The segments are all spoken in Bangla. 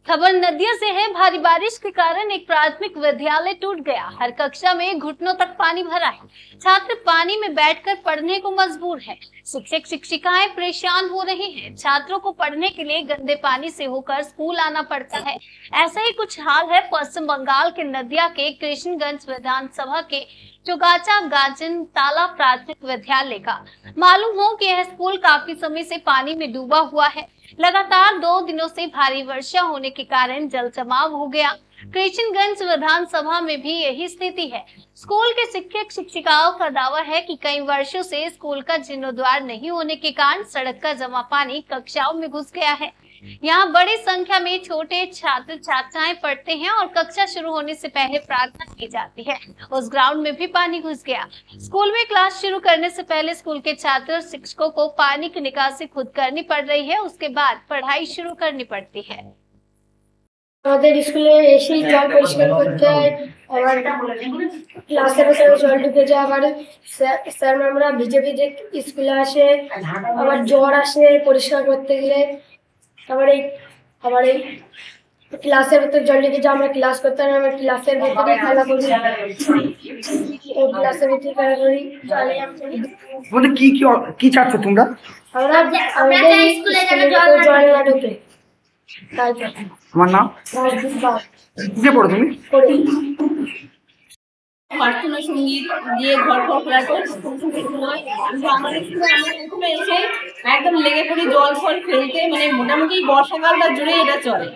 खबर नदिया से है। भारी बारिश के कारण एक प्राथमिक विद्यालय टूट गया। हर कक्षा में घुटनों तक पानी भरा है। छात्र पानी में बैठकर पढ़ने को मजबूर है। शिक्षक शिक्षिकाएं परेशान हो रहे हैं। छात्रों को पढ़ने के लिए गंदे पानी से होकर स्कूल आना पड़ता है। ऐसा ही कुछ हाल है पश्चिम बंगाल के नदिया के कृष्णगंज विधानसभा के चुगाचा गाजन ताला प्राथमिक विद्यालय का। मालूम हो कि यह स्कूल काफी समय से पानी में डूबा हुआ है। लगातार 2 दिनों से भारी वर्षा होने के कारण जल जमाव हो गया। कृष्णगंज विधानसभा में भी यही स्थिति है। स्कूल के शिक्षक शिक्षिकाओं का दावा है कि कई वर्षों से स्कूल का जीर्णोद्धार नहीं होने के कारण सड़क का जमा पानी कक्षाओं में घुस गया है। यहाँ बड़ी संख्या में छोटे छात्र छात्राएं पढ़ते हैं और कक्षा शुरू होने से पहले प्रार्थना की जाती है। उस ग्राउंड में भी पानी घुस गया। स्कूल में क्लास शुरू करने से पहले स्कूल के छात्र और शिक्षकों को पानी की निकासी खुद करनी पड़ रही है। उसके बाद पढ़ाई शुरू करनी पड़ती है। আমাদের স্কুলে এসে জল পরিষ্কার করতে হয়, আবার ক্লাসের ভেতরে জল ঢুকে যায়, আবার স্যার ম্যামরা ভিজে ভিজে স্কুলে আসে, আবার জ্বর আসে পরিষ্কার করতে গেলে। আবার এই ক্লাসের ভেতর জল ঢুকে যায়, আমরা ক্লাস করতে হয়, আমরা ক্লাসের ভেতরে খেলা করি, ক্লাসের ভেতরে খেলা করি। মানে কি কি কি চাচ্ছ তোমরা? আমরা আমাদের স্কুলে জল না ঢোকে। তোমার নাম? কিসে পড়ো তুমি? প্রার্থনা সঙ্গীত দিয়ে ঘর খোলাটো এসে একদম লেগে পড়ি জল ফল ফেলতে। মানে মোটামুটি বর্ষাকালটা জুড়ে এটা চলে।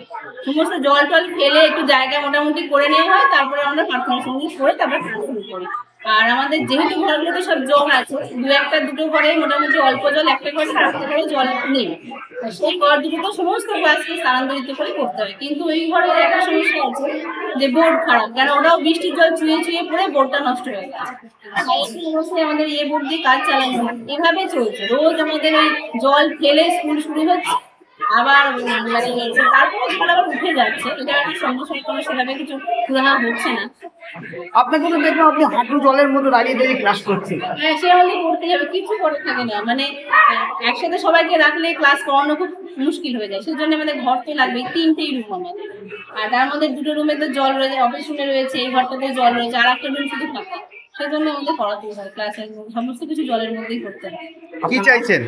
সমস্ত জল টল ফেলে একটু জায়গা মোটামুটি করে নেওয়া হয়, তারপরে আমরা প্রার্থনা সঙ্গীত করে তারপরে ক্লাস শুরু করি। আর আমাদের যেহেতু ঘরগুলোতে সব জল আছে, দুটো ঘরে মোটামুটি অল্প জল, একটা ঘরে রাখতে ঘরে জল নেই, সেই ঘর দুটো সমস্ত ক্লাসকে স্থানান্তরিত করে করতে হয়। কিন্তু ওই ঘরে একটা সমস্যা আছে যে বোর্ড খারাপ, কারণ ওরাও বৃষ্টির জল চুয়ে চুয়ে পড়ে বোর্ডটা নষ্ট হয়ে গেছে। অবস্থায় আমাদের এই বোর্ড দিয়ে কাজ চালানো এভাবে চলছে। রোজ আমাদের ওই জল ফেলে স্কুল শুরু হচ্ছে, আবার তারপরে জল আবার উঠে যাচ্ছে। এটা একটা সমস্যা, কোনো সেভাবে কিছু পুরানো হচ্ছে না। আপনাকে তো দেখলাম আপনি হাঁটু জলের মধ্যে দাঁড়িয়ে দাঁড়িয়ে ক্লাস করছেন। হ্যাঁ, সে আমাদের করতে যাবে, কিছু করে থাকে না। মানে একসাথে সবাইকে রাখলে ক্লাস করানো খুব মুশকিল হয়ে যায়। সেই জন্য আমাদের ঘর তো লাগবে, 3টেই রুম আমাদের। আর তার মধ্যে 2টো রুমে তো জল রয়েছে, অফিস রুমে রয়েছে, এই ঘরটাতে জল রয়েছে, আর একটা রুম শুধু ফাঁকা। সেই জন্য আমাদের করাতে হয়, ক্লাসের সমস্ত কিছু জলের মধ্যেই করতে হয়। কি চাইছেন?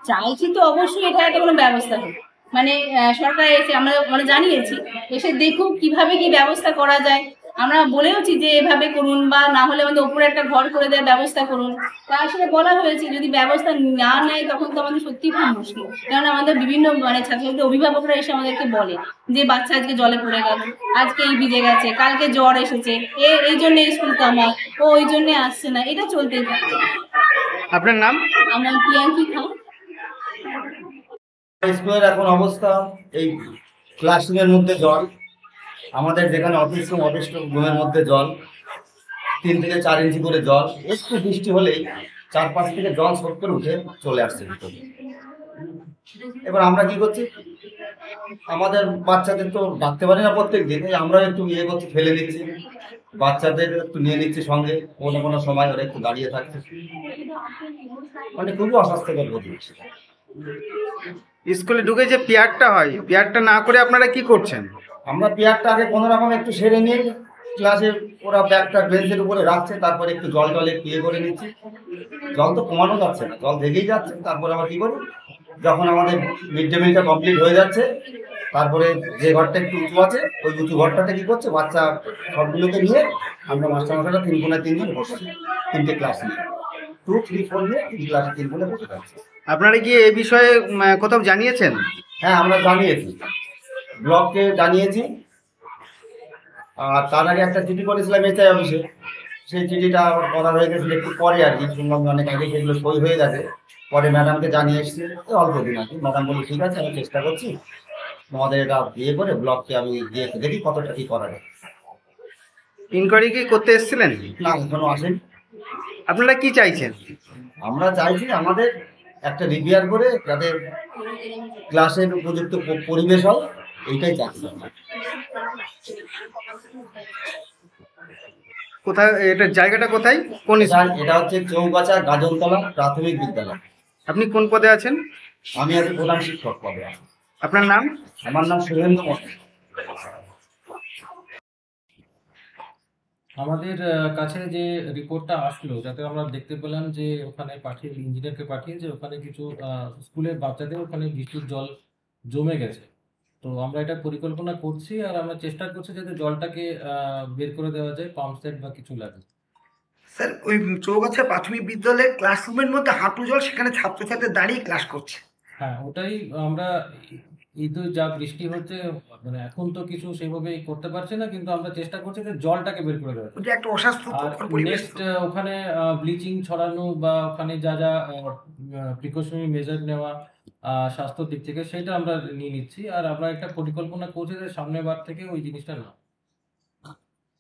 চাইছি তো অবশ্যই এটা একটা কোনো ব্যবস্থা হোক। মানে সরকার এসে আমরা জানিয়েছি, এসে দেখুক কিভাবে কি ব্যবস্থা করা যায়। আমরা বলেওছি যে এভাবে করুন, বা না হলে আমাদের উপরে একটা ঘর করে দেওয়ার ব্যবস্থা করুন। তা আসলে বলা হয়েছে, যদি ব্যবস্থা না নেয় তখন তো আমাদের সত্যি খুব মুশকিল। কারণ আমাদের বিভিন্ন ছাত্রছাত্রীদের অভিভাবকরা এসে আমাদেরকে বলে যে বাচ্চা আজকে জলে পড়ে গেল, আজকে এই ভিজে গেছে, কালকে জ্বর এসেছে, এই জন্য স্কুল কামায়, ও ওই জন্য আসছে না। এটা চলতেই থাকে। আপনার নাম? আমার প্রিয়াঙ্কি খান। স্কুলের এখন অবস্থা, এই ক্লাসরুমের মধ্যে জল, আমাদের যেখানে অফিস রুমের মধ্যে জল, 3 থেকে 4 ইঞ্চি করে জল। একটু বৃষ্টি হলেই 4-5 থেকে জল সব করে উঠে চলে আসছে ভিতরে। এবার আমরা কি করছি, আমাদের বাচ্চাদের তো ডাকতে পারি না প্রত্যেক দিন, আমরা একটু করছি, ফেলে নিচ্ছি, বাচ্চাদের একটু নিয়ে নিচ্ছি সঙ্গে। কোনো সময় ওরা একটু দাঁড়িয়ে থাকছে, মানে খুবই অস্বাস্থ্যকর পরিবেশ। স্কুলে ঢুকে যে পিয়ারটা হয়, পিয়ারটা না করে আপনারা কি করছেন? আমরা পিয়ারটা আগে কোনো রকম একটু সেরে নিয়ে ক্লাসে ওরা ব্যাগটা বেঞ্চের উপরে রাখছে, তারপরে একটু জল করে নিচ্ছি। জল তো কমানো যাচ্ছে না, জল থেকেই যাচ্ছে। তারপরে আমরা কী করি, যখন আমাদের মিড ডে মিলটা কমপ্লিট হয়ে যাচ্ছে, তারপরে যে ঘরটা একটু উঁচু আছে, ওই উঁচু ঘরটাতে কী করছে, বাচ্চা সবগুলোকে নিয়ে আমরা মাস্টারমশাইটা 3 দিন বসছি, 3টে ক্লাস নিয়ে 2, 3, 4 নিয়ে 3 ক্লাসে 3 কোণে বসে থাকছে। আপনারা কি এই বিষয়ে কোথাও জানিয়েছেন? হ্যাঁ, আমরা জানিয়েছি, ব্লককে জানিয়েছি। আর তার আগে একটা চিঠি করেছিলাম এসআই অফিসে, সেই চিঠিটা আবার করা হয়ে গেছিল একটু পরে, আর কি শুনলাম অনেক আগে সেগুলো সই হয়ে গেছে। পরে ম্যাডামকে জানিয়ে এসেছি, অল্প দিন আর কি। ম্যাডাম বলি ঠিক আছে, আমি চেষ্টা করছি, তোমাদের এটা করে ব্লককে আমি দিয়ে দেখি কতটা কি করা যায়। ইনকোয়ারি কি করতে এসেছিলেন? না, এখনো আসেনি। আপনারা কি চাইছেন? আমরা চাইছি আমাদের একটা রিপেয়ার করে যাতে ক্লাসের উপযুক্ত পরিবেশ হয়, এইটাই চাচ্ছি আমরা। কোথায় এটা, জায়গাটা কোথায়, কোন স্কুল? এটা হচ্ছে চৌগাছা গাজনতলা প্রাথমিক বিদ্যালয়। আপনি কোন পদে আছেন? আমি আজ প্রধান শিক্ষক পদে আছি। আপনার নাম? আমার নাম শুভেন্দু মণ্ডল। আমাদের কাছে যে রিপোর্টটা আসলো, যাতে আমরা দেখতে পেলাম যে ওখানে পাঠিয়ে ইঞ্জিনিয়ারকে পাঠিয়ে যে ওখানে কিছু স্কুলের বাচ্চাদের ওখানে বৃষ্টির জল জমে গেছে। তো আমরা এটা পরিকল্পনা করছি, আর আমরা চেষ্টা করছি যাতে জলটাকে বের করে দেওয়া যায়, পাম্প সেট বা কিছু লাগে। স্যার ওই চৌগাছা প্রাথমিক বিদ্যালয়ের ক্লাসরুমের মধ্যে হাঁটু জল, সেখানে ছাত্রছাত্রী দাঁড়িয়ে ক্লাস করছে। হ্যাঁ, ওটাই আমরা এই তো যা বৃষ্টি হচ্ছে, মানে এখন তো কিছু সেভাবে করতে পারছি না, কিন্তু আমরা চেষ্টা করছি যে জলটাকে বের করে দেওয়া যায়। ওটা একটা আর অস্বাস্থ্যকর পরিবেশ। নেক্সট ওখানে ব্লিচিং ছড়ানো বা ওখানে যা যা প্রিকশনারি মেজার নেওয়া স্বাস্থ্যর দিক থেকে, সেটা আমরা নিয়ে নিচ্ছি। আর আমরা একটা পরিকল্পনা করছি যে সামনের বার থেকে ওই জিনিসটা না